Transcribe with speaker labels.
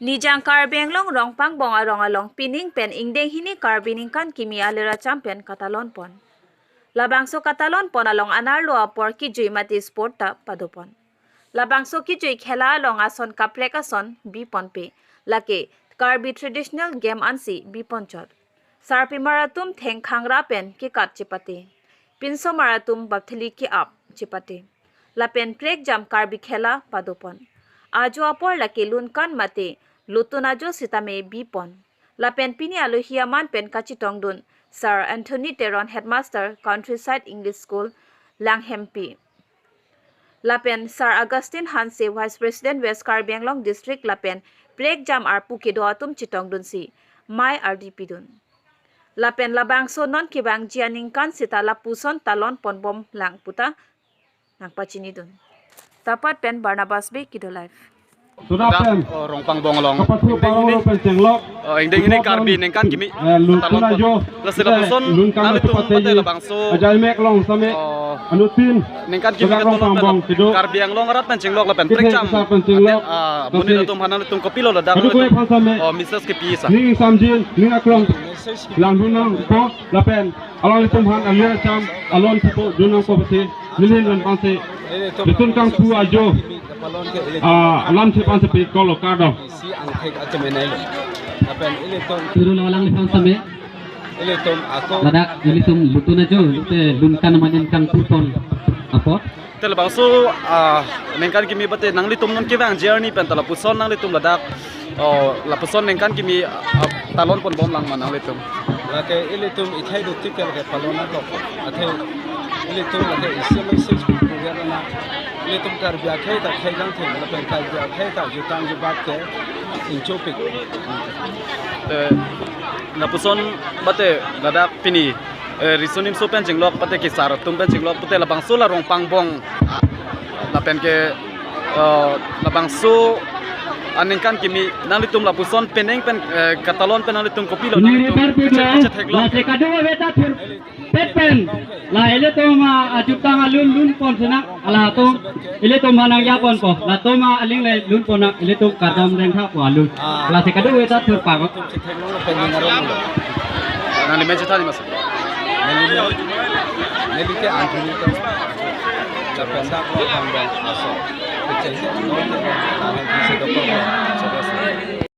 Speaker 1: Nijang karbeng long rong pang bong arong along pining pen ingdeng hini karbining kan kimi alera champion Katalon pon. Labangso Katalon pon along anarlo apor ki jui mati sporta padopon. Labangso ki jui khela along ason kaplek ason bipon pe. Lake karbi traditional game ansi bipon chot. Sarpi maratum theng khangra pen ki kat chipate. Pinso maratum bapthili ki up chipate. Lapen plek jam karbi khela padopon. Ajo apor lake lunkan mate lutun ajo sitame bipon. Lapen pini aluhiaman pen kachitong dun Sir Anthony Teron Headmaster Countryside English School Langhempi. Lapen Sir Augustine Hanse Vice President West Karbi Anglong District Lapen plek jam ar pukido atum chitong dun si Mai RDP dun. Lapen labang so non kibang jianingkan sita lapuson talon ponbom lang puta nangpachini dun. Tapat pen Barnabas Bay Kido Life.
Speaker 2: Sudapen
Speaker 3: rong pang bong long
Speaker 2: kapatu paro pen cenglok
Speaker 3: ingdeng ini karbi nengkan kimi talon pon lasila puson nalitum pate labangso
Speaker 2: ajal mek long same anutin
Speaker 3: nengkan kimi katolon karbi ang long arat pencenglok lapen prekjam muni latum hanan latum kopilo ladak Mrs. Kepisa
Speaker 2: ning samjin ning aklong lang dunang ko lapen alon tum han alir cham alon tipo dunang ko pate nilin lan panse betun kang pu ajo alam sepan sepi kalau kado.
Speaker 4: Si angkek aja menelo. Apa yang ini tuh?
Speaker 5: Turun orang lefang same.
Speaker 4: Ini tuh aku.
Speaker 5: Ladak ini tuh lutun aja, lute lunkan manen kang kupon. Apa?
Speaker 3: Telbangso nengkan kimi bate nang litum non kivang journey pen talapuson nang litum ladak lapuson nengkan kimi talon pon bom lang manang litum.
Speaker 4: Lagi ini tuh ikai itu tikel ke palona kok. Atau ini tuh lagi isi mesej program anak. Ini tuh karbi akai tak kai gang tem, lepas karbi akai tak jutang jubat ke incopik.
Speaker 3: Lapuson bate ladak pini risunim so pen jenglok bate kisar tum pen jenglok bate labangso la rong pangbong lapen ke labangso anengkan kimi nalitum lapuson peneng pen katalon pen nalitum kopilo nalitum
Speaker 5: la sekado beta thir pen la ele to ma ajutang alun lun pon sena ala to ele to manang ya pon po la to ma aling le lun pon ele to kadam reng tha po alun la sekado beta thir pa ko
Speaker 3: nang di meja tadi mas
Speaker 4: Neli ke Anthony tuh. Capek sak lo tambah asal. Kecil sih, lo tuh tahan bisa dokter.